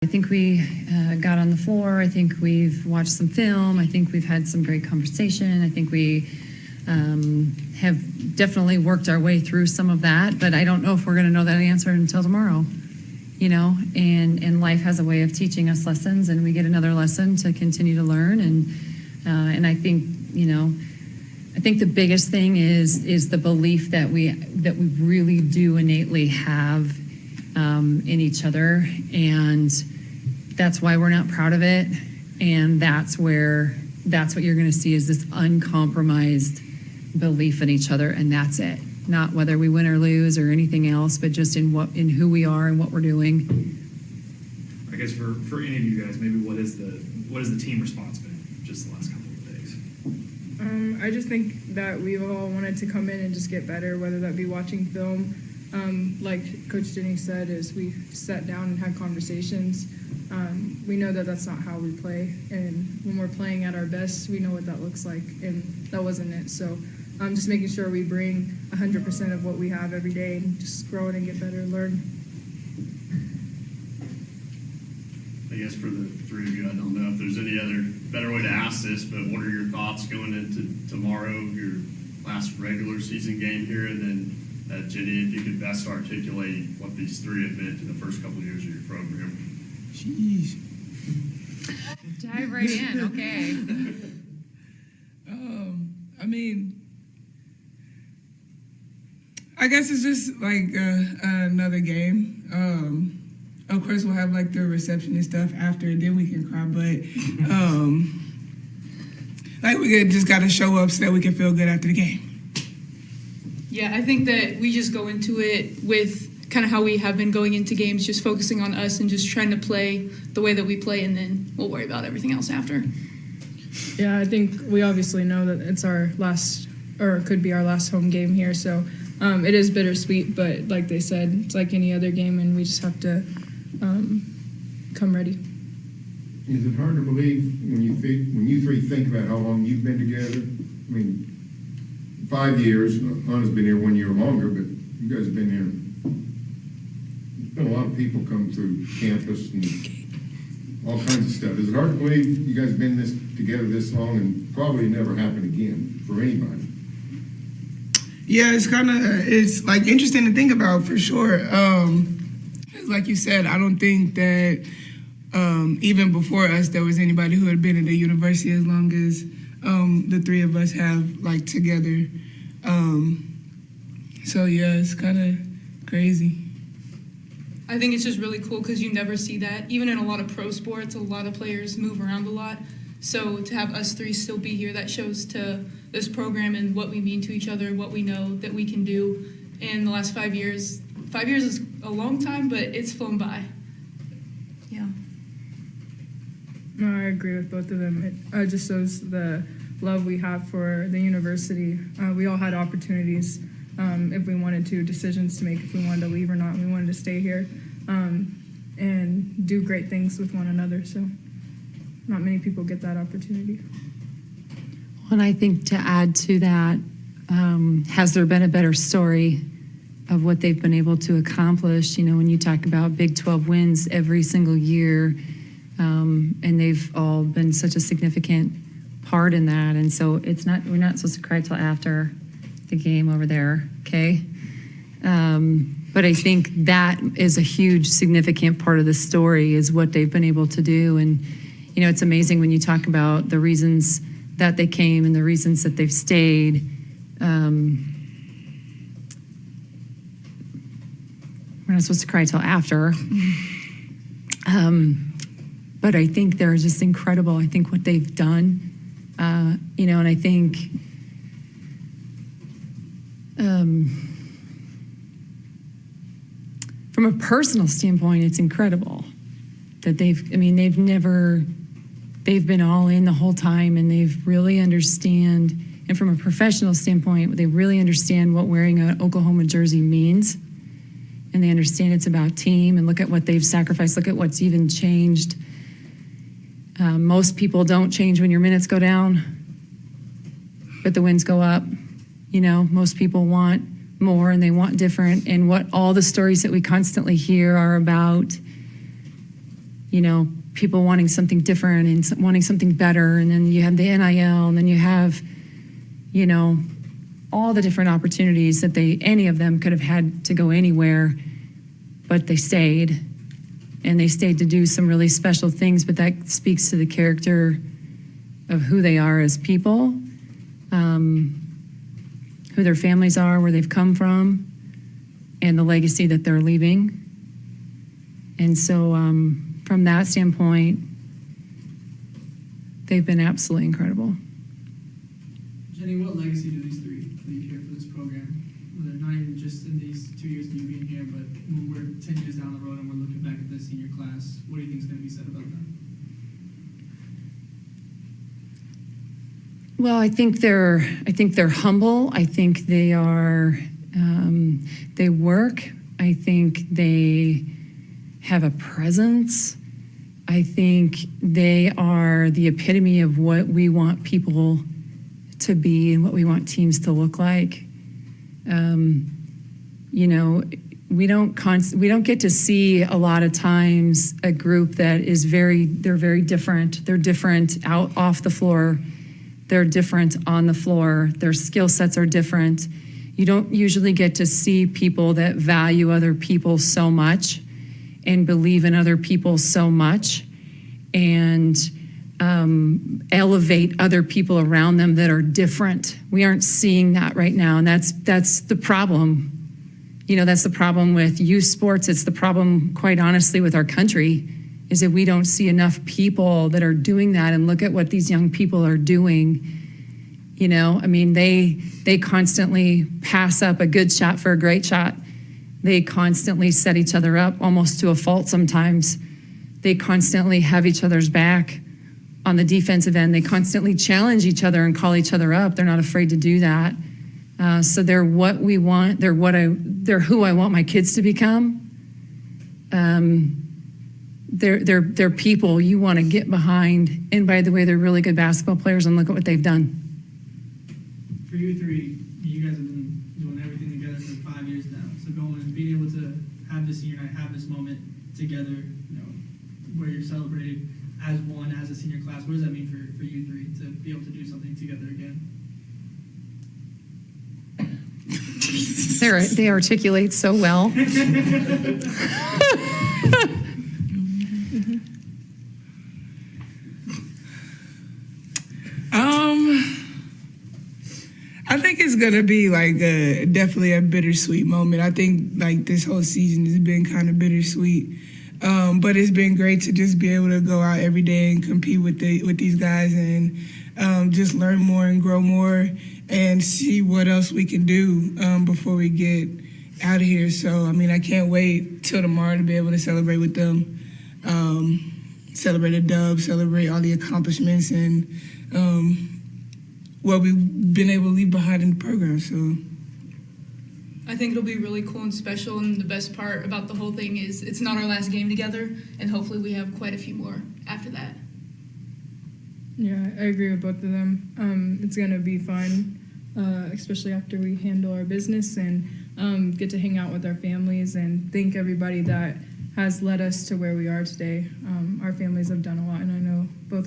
I think we got on the floor. I think we've watched some film. I think we've had some great conversation. I think we have definitely worked our way through some of that, but I don't know if we're going to know that answer until tomorrow, and life has a way of teaching us lessons, and we get another lesson to continue to learn. And I think, I think the biggest thing is the belief that we really do innately have in each other, and that's why we're not proud of it. And that's what you're going to see is this uncompromised belief in each other, and that's it. Not whether we win or lose or anything else, but just in who we are and what we're doing. I guess for any of you guys, maybe what is the team response been just the last couple of days? I just think that we've all wanted to come in and just get better, whether that be watching film. Like Coach Jennie said, is we've sat down and had conversations. We know that that's not how we play, and when we're playing at our best, we know what that looks like, and that wasn't it. So just making sure we bring 100% of what we have every day and just grow it and get better and learn. I guess for the three of you, I don't know if there's any other better way to ask this, but what are your thoughts going into tomorrow, your last regular season game here, and then Jennie, if you could best articulate what these three have meant in the first couple of years of your program. Jeez. Dive right in, okay. I guess it's just like another game. Of course, we'll have like the reception and stuff after, and then we can cry. But we just got to show up so that we can feel good after the game. Yeah, I think that we just go into it with kind of how we have been going into games, just focusing on us and just trying to play the way that we play, and then we'll worry about everything else after. Yeah, I think we obviously know that it's our last, or it could be our last home game here, so it is bittersweet, but like they said, it's like any other game, and we just have to come ready. Is it hard to believe when you three think about how long you've been together? I mean, 5 years. Anna's been here 1 year longer, but you guys have been here. There's been a lot of people come through campus and all kinds of stuff. Is it hard to believe you guys have been together this long and probably never happen again for anybody? Yeah, it's like interesting to think about for sure. Like you said, I don't think that even before us there was anybody who had been at the university as long as the three of us have like together. So yeah, it's kind of crazy. I think it's just really cool because you never see that. Even in a lot of pro sports, a lot of players move around a lot. So to have us three still be here, that shows to this program and what we mean to each other, what we know that we can do in the last 5 years. 5 years is a long time, but it's flown by. Yeah. No, I agree with both of them. It just shows the love we have for the university. We all had opportunities if we wanted to, decisions to make if we wanted to leave or not. We wanted to stay here and do great things with one another. So not many people get that opportunity. And I think to add to that, has there been a better story of what they've been able to accomplish? When you talk about Big 12 wins every single year, and they've all been such a significant part in that. And so we're not supposed to cry till after the game over there, okay? But I think that is a huge, significant part of the story is what they've been able to do. And, it's amazing when you talk about the reasons that they came and the reasons that they've stayed. We're not supposed to cry till after. But I think they're just incredible. I think what they've done, and I think from a personal standpoint, it's incredible that they've been all in the whole time, and they've really understand, and from a professional standpoint, they really understand what wearing an Oklahoma jersey means. And they understand it's about team, and look at what they've sacrificed. Look at what's even changed. Most people don't change when your minutes go down, but the wins go up. Most people want more and they want different. And what all the stories that we constantly hear are about people wanting something different and wanting something better. And then you have the NIL, and then you have, all the different opportunities that any of them could have had to go anywhere, but they stayed. And they stayed to do some really special things, but that speaks to the character of who they are as people, who their families are, where they've come from, and the legacy that they're leaving. And so from that standpoint, they've been absolutely incredible. Jennie, what legacy do these three leave here for this program? Whether not even just in these 2 years of you being here, but when we're 10 years down the road and we're looking back at the senior class, what do you think is going to be said about them? Well, I think they're humble. I think they are, they work. I think they have a presence. I think they are the epitome of what we want people to be and what we want teams to look like. We don't get to see a lot of times a group that is they're very different. They're different off the floor. They're different on the floor. Their skill sets are different. You don't usually get to see people that value other people so much and believe in other people so much and elevate other people around them that are different. We aren't seeing that right now, and that's the problem. That's the problem with youth sports. It's the problem, quite honestly, with our country, is that we don't see enough people that are doing that. And look at what these young people are doing. They constantly pass up a good shot for a great shot. They constantly set each other up almost to a fault sometimes. They constantly have each other's back on the defensive end. They constantly challenge each other and call each other up. They're not afraid to do that. So they're what we want. They're who I want my kids to become. They're people you want to get behind. And by the way, they're really good basketball players, and look at what they've done. For you three, you guys have been doing everything together for 5 years now. So being able to have this senior night, have this moment together, where you're celebrated as one, as a senior class, what does that mean for you three to be able to do something together again? They articulate so well. I think it's gonna be definitely a bittersweet moment. I think this whole season has been kind of bittersweet, but it's been great to just be able to go out every day and compete with these guys and just learn more and grow more and see what else we can do before we get out of here. So I can't wait till tomorrow to be able to celebrate with them, celebrate a dub, celebrate all the accomplishments and what we've been able to leave behind in the program. So I think it'll be really cool and special, and the best part about the whole thing is it's not our last game together, and hopefully we have quite a few more after that. Yeah, I agree with both of them. It's going to be fun, especially after we handle our business and get to hang out with our families and thank everybody that has led us to where we are today. Our families have done a lot, and I know all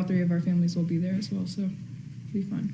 three of our families will be there as well, so it'll be fun.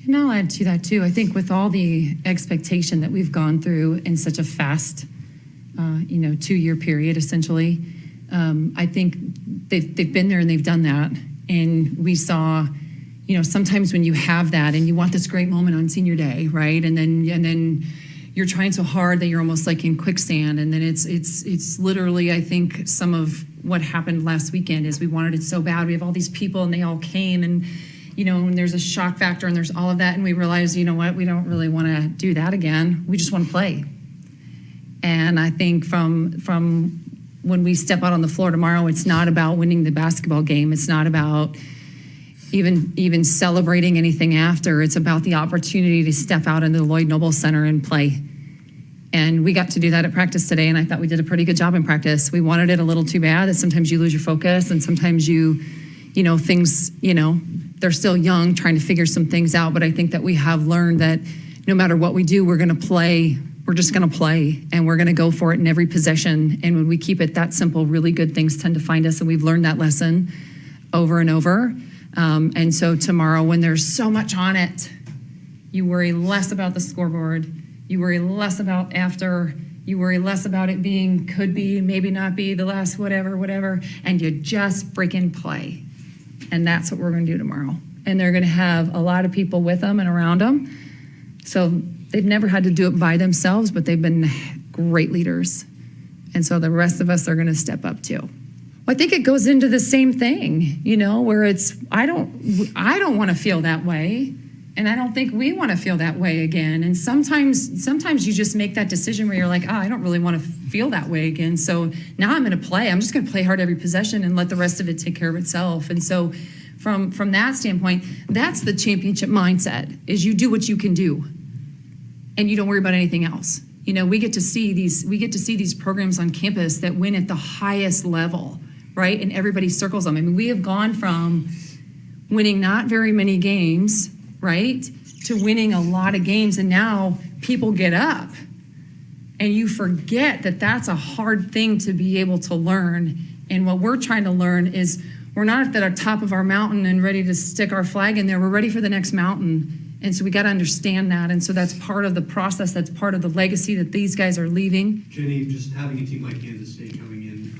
And I'll add to that too. I think with all the expectation that we've gone through in such a fast, 2-year period, essentially, I think they've been there and they've done that. And we saw, sometimes when you have that and you want this great moment on senior day, right? And then you're trying so hard that you're almost like in quicksand. And then it's literally, I think, some of what happened last weekend is we wanted it so bad. We have all these people and they all came and, and there's a shock factor and there's all of that. And we realized, we don't really want to do that again. We just want to play. And I think from when we step out on the floor tomorrow, it's not about winning the basketball game. It's not about even celebrating anything after. It's about the opportunity to step out into the Lloyd Noble Center and play. And we got to do that at practice today, and I thought we did a pretty good job in practice. We wanted it a little too bad that sometimes you lose your focus, and sometimes things, they're still young, trying to figure some things out. But I think that we have learned that no matter what we do, we're going to play we're just going to play and we're going to go for it in every possession. And when we keep it that simple, really good things tend to find us. And we've learned that lesson over and over. And so tomorrow, when there's so much on it, you worry less about the scoreboard. You worry less about after. You worry less about it being, could be, maybe not be, the last whatever. And you just freaking play. And that's what we're going to do tomorrow. And they're going to have a lot of people with them and around them. So they've never had to do it by themselves, but they've been great leaders. And so the rest of us are going to step up too. I think it goes into the same thing, where it's, I don't want to feel that way. And I don't think we want to feel that way again. And sometimes you just make that decision where you're like, I don't really want to feel that way again. So now I'm going to play. I'm just going to play hard every possession and let the rest of it take care of itself. And so from that standpoint, that's the championship mindset, is you do what you can do and you don't worry about anything else. We get to see these programs on campus that win at the highest level, right? And everybody circles them. I mean, we have gone from winning not very many games, right, to winning a lot of games, and now people get up and you forget that that's a hard thing to be able to learn. And what we're trying to learn is we're not at the top of our mountain and ready to stick our flag in there. We're ready for the next mountain. And so we got to understand that. And so that's part of the process. That's part of the legacy that these guys are leaving. Jennie, just having a team like Kansas State coming in,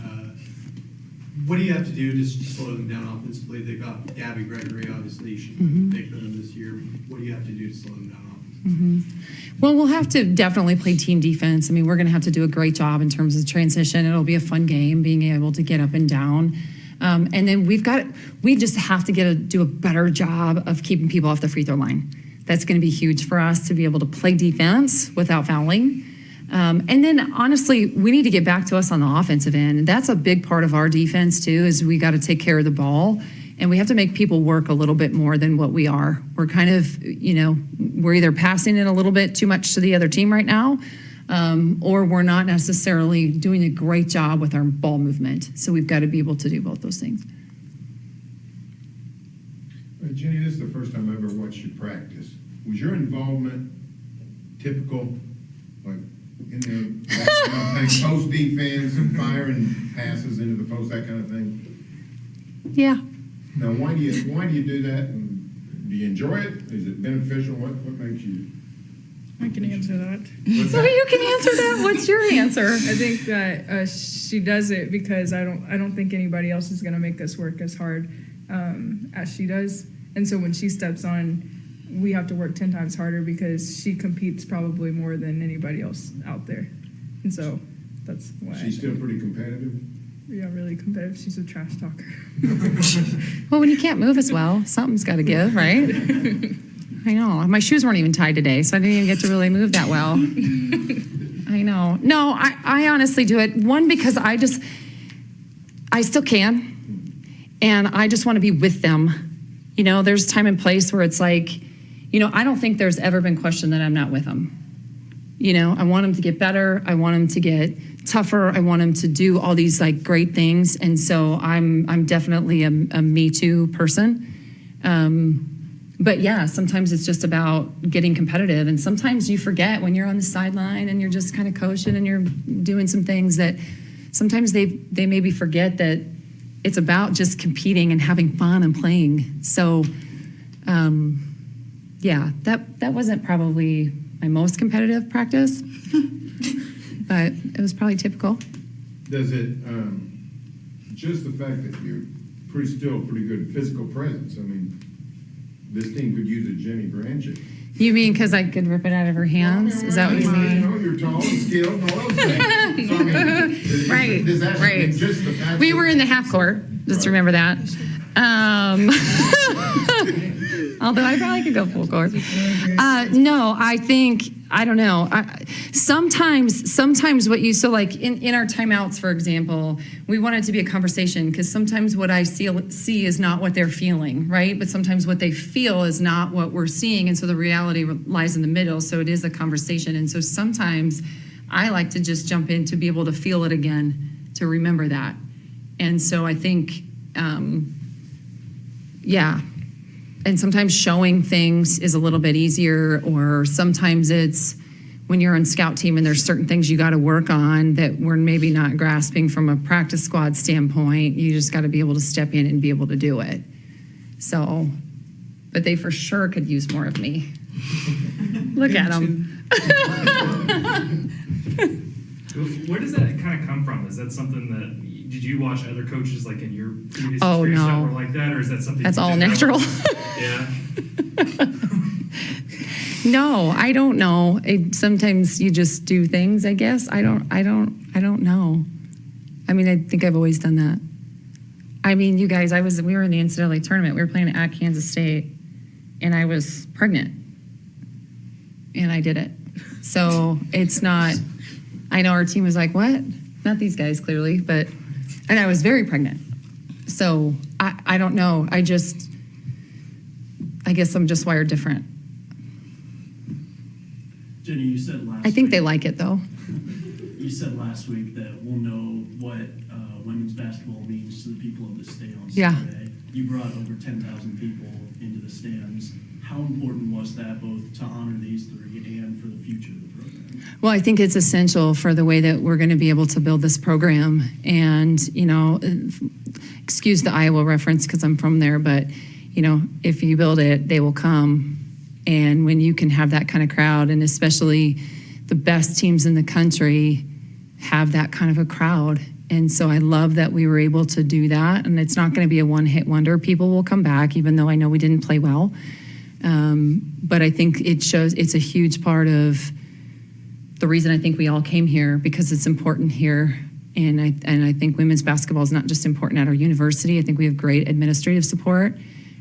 what do you have to do to slow them down offensively? They've got Gabby Gregory, obviously. You should pick them this year. What do you have to do to slow them down offensively? Well, we'll have to definitely play team defense. I mean, we're going to have to do a great job in terms of transition. It'll be a fun game, being able to get up and down. And then we just have to do a better job of keeping people off the free throw line. That's going to be huge for us to be able to play defense without fouling. And then honestly, we need to get back to us on the offensive end. That's a big part of our defense too, is we got to take care of the ball. And we have to make people work a little bit more than what we are. We're kind of, we're either passing it a little bit too much to the other team right now, or we're not necessarily doing a great job with our ball movement. So we've got to be able to do both those things. Jennie, this is the first time I ever watched you practice. Was your involvement typical, like in the post defense and firing passes into the post, that kind of thing? Yeah. Now, why do you do that? And do you enjoy it? Is it beneficial? What makes you? I can answer that. So you can answer that. What's your answer? I think that she does it because I don't think anybody else is going to make us work as hard as she does. And so when she steps on, we have to work 10 times harder because she competes probably more than anybody else out there. And so that's why. She's still pretty competitive? Yeah, really competitive. She's a trash talker. Well, when you can't move as well, something's got to give, right? I know. My shoes weren't even tied today, so I didn't even get to really move that well. I know. No, I honestly do it. One, because I still can, and I just want to be with them. There's time and place where it's like, I don't think there's ever been question that I'm not with them. I want them to get better. I want them to get tougher. I want them to do all these like great things. And so I'm definitely a me too person. But yeah, sometimes it's just about getting competitive. And sometimes you forget when you're on the sideline and you're just kind of coaching and you're doing some things that sometimes they maybe forget that it's about just competing and having fun and playing. So, yeah, that wasn't probably my most competitive practice, but it was probably typical. Does it, just the fact that you're still pretty good physical presence, I mean, this team could use a Jennie Baranczyk. You mean because I could rip it out of her hands? Is that what you mean? You're tall and skilled and all those things. So, I mean, Right, does that right. Just the fact We that- were in the half court, just remember that. Although I probably could go full court. No, I don't know. Sometimes what you, so like in our timeouts, for example, we want it to be a conversation because sometimes what I see is not what they're feeling, right? But sometimes what they feel is not what we're seeing. And so the reality lies in the middle. So it is a conversation. And so sometimes I like to just jump in to be able to feel it again, to remember that. And so I think, yeah. And sometimes showing things is a little bit easier, or sometimes it's when you're on scout team and there's certain things you got to work on that we're maybe not grasping from a practice squad standpoint, you just got to be able to step in and be able to do it. So, but they for sure could use more of me. Look at them. Where does that kind of come from? Is that something that, did you watch other coaches like in your previous Oh, experience that no. were like that, or is that something That's you all developed? natural. Yeah. No, I don't know. Sometimes you just do things, I guess. I don't know. I mean, I think I've always done that. I mean, you guys, we were in the NCAA tournament. We were playing at Kansas State, and I was pregnant, and I did it. So it's not, I know our team was like, what? Not these guys, clearly, but, and I was very pregnant. So I don't know. I guess I'm just wired different. Jennie, you said last I think week, they like it, though. You said last week that we'll know what women's basketball means to the people of the state on Yeah. Saturday. You brought over 10,000 people into the stands. How important was that both to honor these three and for the future of the program? Well, I think it's essential for the way that we're going to be able to build this program. And, excuse the Iowa reference because I'm from there, but, if you build it, they will come. And when you can have that kind of crowd, and especially the best teams in the country have that kind of a crowd. And so I love that we were able to do that. And it's not going to be a one-hit wonder. People will come back, even though I know we didn't play well. But I think it shows it's a huge part of the reason I think we all came here, because it's important here. And I think women's basketball is not just important at our university. I think we have great administrative support,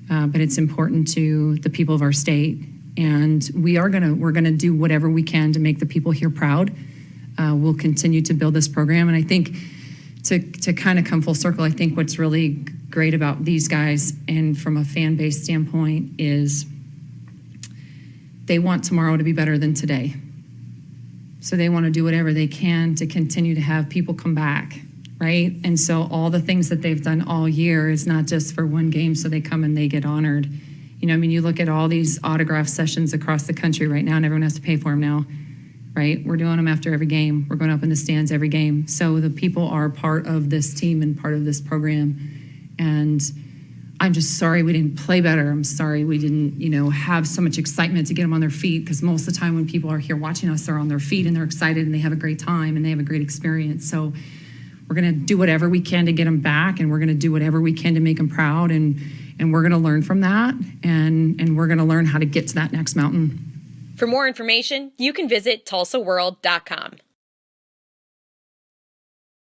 but it's important to the people of our state. And we're gonna do whatever we can to make the people here proud. We'll continue to build this program. And I think to kind of come full circle, I think what's really great about these guys and from a fan base standpoint is they want tomorrow to be better than today. So they want to do whatever they can to continue to have people come back, right? And so all the things that they've done all year is not just for one game, so they come and they get honored. You look at all these autograph sessions across the country right now, and everyone has to pay for them now, right? We're doing them after every game. We're going up in the stands every game. So the people are part of this team and part of this program. And I'm just sorry we didn't play better. I'm sorry we didn't, have so much excitement to get them on their feet, because most of the time when people are here watching us, they're on their feet and they're excited and they have a great time and they have a great experience. So we're going to do whatever we can to get them back, and we're going to do whatever we can to make them proud, and we're going to learn from that, and we're going to learn how to get to that next mountain. For more information, you can visit tulsaworld.com.